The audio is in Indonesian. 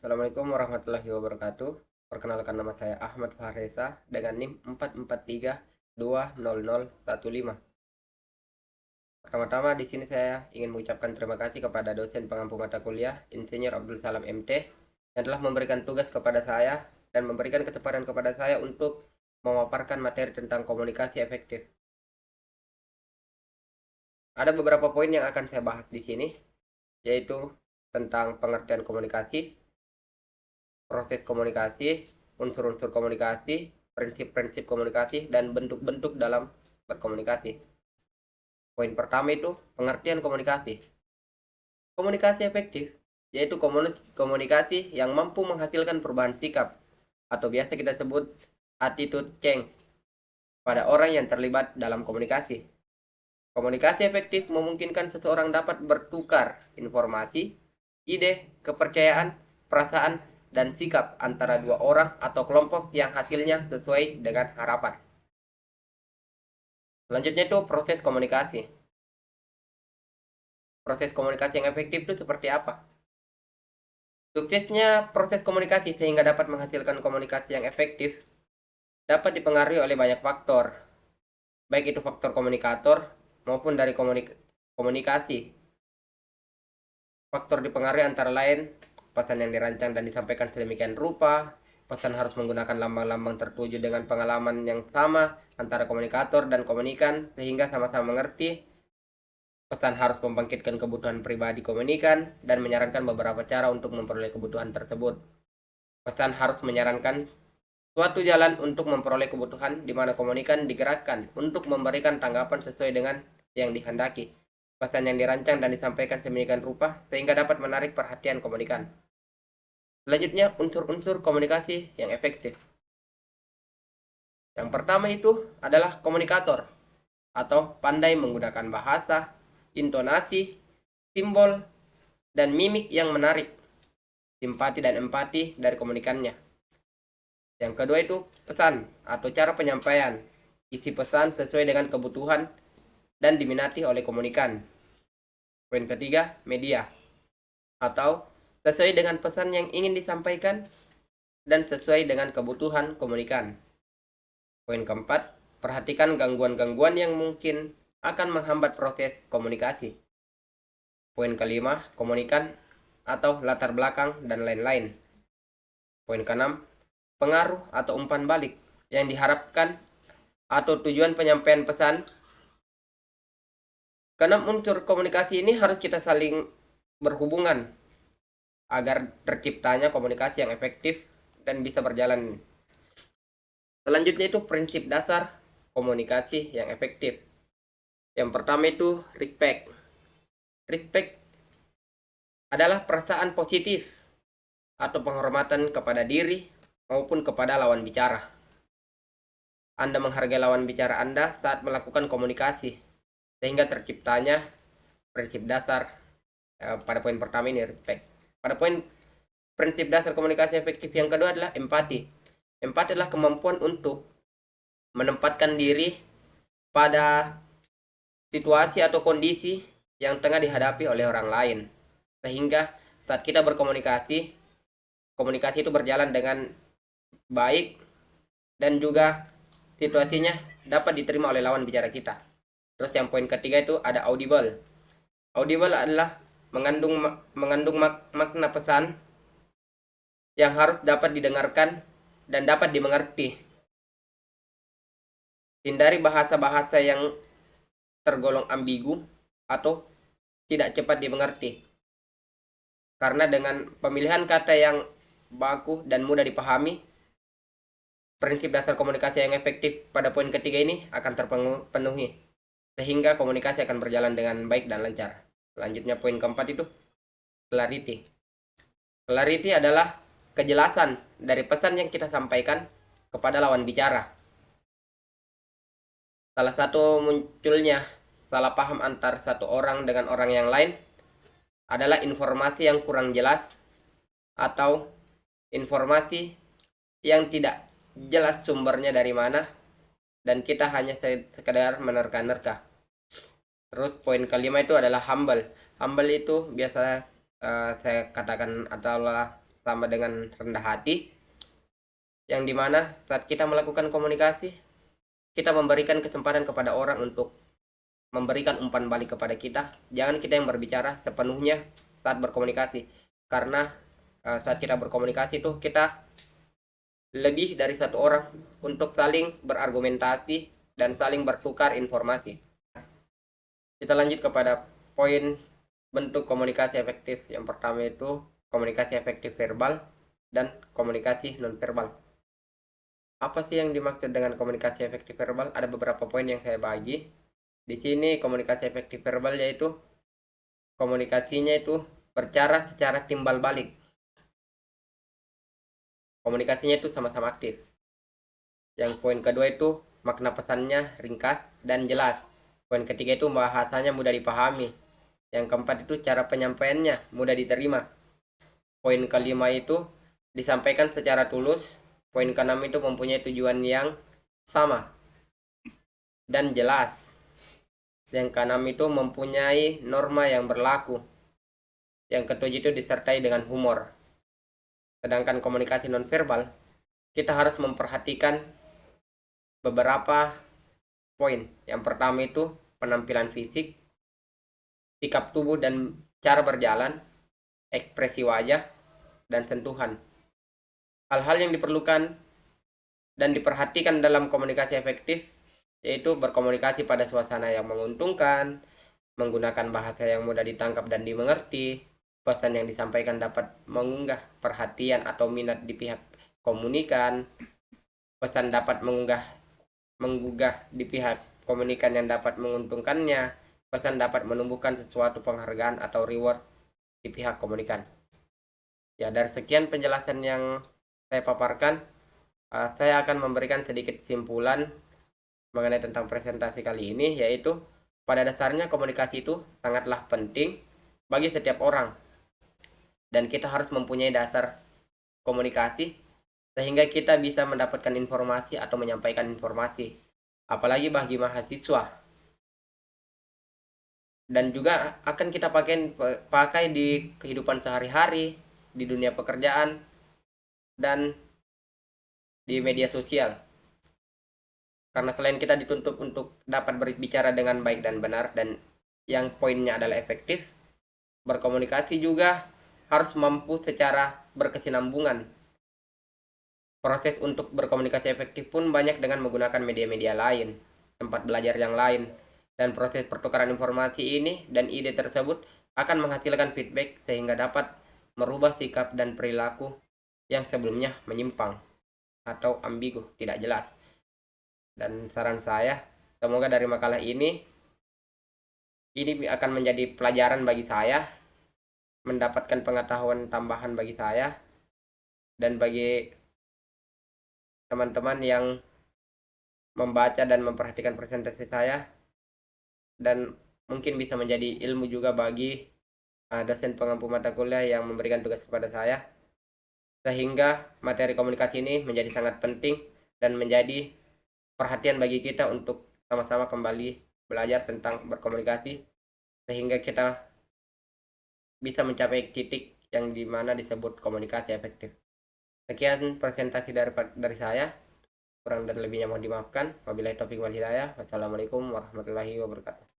Assalamualaikum warahmatullahi wabarakatuh. Perkenalkan, nama saya Ahmad Fahresa dengan NIM 443200015. Pertama-tama di sini saya ingin mengucapkan terima kasih kepada dosen pengampu mata kuliah Insinyur Abdul Salam MT yang telah memberikan tugas kepada saya dan memberikan kesempatan kepada saya untuk memaparkan materi tentang komunikasi efektif. Ada beberapa poin yang akan saya bahas di sini, yaitu tentang pengertian komunikasi, proses komunikasi, unsur-unsur komunikasi, prinsip-prinsip komunikasi, dan bentuk-bentuk dalam berkomunikasi. Poin pertama itu pengertian komunikasi. Komunikasi efektif yaitu komunikasi yang mampu menghasilkan perubahan sikap atau biasa kita sebut attitude change pada orang yang terlibat dalam komunikasi. Komunikasi efektif memungkinkan seseorang dapat bertukar informasi, ide, kepercayaan, perasaan, dan sikap antara dua orang atau kelompok yang hasilnya sesuai dengan harapan. Selanjutnya itu proses komunikasi. Proses komunikasi yang efektif itu seperti apa? Suksesnya proses komunikasi sehingga dapat menghasilkan komunikasi yang efektif dapat dipengaruhi oleh banyak faktor, baik itu faktor komunikator maupun dari komunikasi. Faktor dipengaruhi antara lain pesan yang dirancang dan disampaikan sedemikian rupa, pesan harus menggunakan lambang-lambang tertuju dengan pengalaman yang sama antara komunikator dan komunikan sehingga sama-sama mengerti. Pesan harus membangkitkan kebutuhan pribadi komunikan dan menyarankan beberapa cara untuk memperoleh kebutuhan tersebut. Pesan harus menyarankan suatu jalan untuk memperoleh kebutuhan di mana komunikan digerakkan untuk memberikan tanggapan sesuai dengan yang dihendaki. Pesan yang dirancang dan disampaikan sedemikian rupa sehingga dapat menarik perhatian komunikan. Selanjutnya, unsur-unsur komunikasi yang efektif. Yang pertama itu adalah komunikator atau pandai menggunakan bahasa, intonasi, simbol, dan mimik yang menarik, simpati dan empati dari komunikannya. Yang kedua itu pesan atau cara penyampaian, isi pesan sesuai dengan kebutuhan dan diminati oleh komunikan. Poin ketiga, media atau sesuai dengan pesan yang ingin disampaikan dan sesuai dengan kebutuhan komunikan. Poin keempat, perhatikan gangguan-gangguan yang mungkin akan menghambat proses komunikasi. Poin kelima, komunikan atau latar belakang dan lain-lain. Poin keenam, pengaruh atau umpan balik yang diharapkan atau tujuan penyampaian pesan. Keenam unsur komunikasi ini harus kita saling berhubungan agar terciptanya komunikasi yang efektif dan bisa berjalan. Selanjutnya itu prinsip dasar komunikasi yang efektif. Yang pertama itu respect. Respect adalah perasaan positif atau penghormatan kepada diri maupun kepada lawan bicara. Anda menghargai lawan bicara Anda saat melakukan komunikasi, sehingga terciptanya prinsip dasar pada poin pertama ini, respect. Pada poin prinsip dasar komunikasi efektif yang kedua adalah empati. Empati adalah kemampuan untuk menempatkan diri pada situasi atau kondisi yang tengah dihadapi oleh orang lain. Sehingga saat kita berkomunikasi, komunikasi itu berjalan dengan baik dan juga situasinya dapat diterima oleh lawan bicara kita. Terus yang poin ketiga itu ada audible. Audible adalah mengandung makna pesan yang harus dapat didengarkan dan dapat dimengerti. Hindari bahasa-bahasa yang tergolong ambigu atau tidak cepat dimengerti. Karena dengan pemilihan kata yang baku dan mudah dipahami, prinsip dasar komunikasi yang efektif pada poin ketiga ini akan terpenuhi. Sehingga komunikasi akan berjalan dengan baik dan lancar. Selanjutnya poin keempat itu clarity. Clarity adalah kejelasan dari pesan yang kita sampaikan kepada lawan bicara. Salah satu munculnya salah paham antar satu orang dengan orang yang lain adalah informasi yang kurang jelas atau informasi yang tidak jelas sumbernya dari mana dan kita hanya sekedar menerka-nerka. Terus poin kelima itu adalah humble. Humble itu biasa saya katakan adalah sama dengan rendah hati, yang dimana saat kita melakukan komunikasi, kita memberikan kesempatan kepada orang untuk memberikan umpan balik kepada kita. Jangan kita yang berbicara sepenuhnya saat berkomunikasi, karena saat kita berkomunikasi itu kita lebih dari satu orang untuk saling berargumentasi dan saling bertukar informasi. Kita lanjut kepada poin bentuk komunikasi efektif. Yang pertama itu komunikasi efektif verbal dan komunikasi nonverbal. Apa sih yang dimaksud dengan komunikasi efektif verbal? Ada beberapa poin yang saya bagi. Di sini komunikasi efektif verbal yaitu komunikasinya itu berbicara secara timbal balik. Komunikasinya itu sama-sama aktif. Yang poin kedua itu makna pesannya ringkas dan jelas. Poin ketiga itu bahasanya mudah dipahami. Yang keempat itu cara penyampaiannya mudah diterima. Poin kelima itu disampaikan secara tulus. Poin keenam itu mempunyai tujuan yang sama dan jelas. Yang keenam itu mempunyai norma yang berlaku. Yang ketujuh itu disertai dengan humor. Sedangkan komunikasi nonverbal, kita harus memperhatikan beberapa poin. Yang pertama itu penampilan fisik, sikap tubuh dan cara berjalan, ekspresi wajah, dan sentuhan. Hal-hal yang diperlukan dan diperhatikan dalam komunikasi efektif yaitu berkomunikasi pada suasana yang menguntungkan, menggunakan bahasa yang mudah ditangkap dan dimengerti, pesan yang disampaikan dapat mengunggah perhatian atau minat di pihak komunikan, pesan dapat menggugah di pihak komunikan yang dapat menguntungkannya, pesan dapat menumbuhkan sesuatu penghargaan atau reward di pihak komunikan. Ya, dari sekian penjelasan yang saya paparkan, saya akan memberikan sedikit kesimpulan mengenai tentang presentasi kali ini, yaitu pada dasarnya komunikasi itu sangatlah penting bagi setiap orang, dan kita harus mempunyai dasar komunikasi sehingga kita bisa mendapatkan informasi atau menyampaikan informasi, apalagi bagi mahasiswa, dan juga akan kita pakai di kehidupan sehari-hari, di dunia pekerjaan, dan di media sosial. Karena selain kita dituntut untuk dapat berbicara dengan baik dan benar, dan yang poinnya adalah efektif, berkomunikasi juga harus mampu secara berkesinambungan. Proses untuk berkomunikasi efektif pun banyak dengan menggunakan media-media lain, tempat belajar yang lain, dan proses pertukaran informasi ini dan ide tersebut akan menghasilkan feedback sehingga dapat merubah sikap dan perilaku yang sebelumnya menyimpang atau ambigu, tidak jelas. Dan saran saya, semoga dari makalah ini akan menjadi pelajaran bagi saya, mendapatkan pengetahuan tambahan bagi saya, dan bagi teman-teman yang membaca dan memperhatikan presentasi saya, dan mungkin bisa menjadi ilmu juga bagi dosen pengampu mata kuliah yang memberikan tugas kepada saya, sehingga materi komunikasi ini menjadi sangat penting dan menjadi perhatian bagi kita untuk sama-sama kembali belajar tentang berkomunikasi sehingga kita bisa mencapai titik yang dimana disebut komunikasi efektif. Sekian presentasi dari saya, kurang dan lebihnya mohon dimaafkan. Wabillahi taufiq wal hidayah. Wassalamualaikum warahmatullahi wabarakatuh.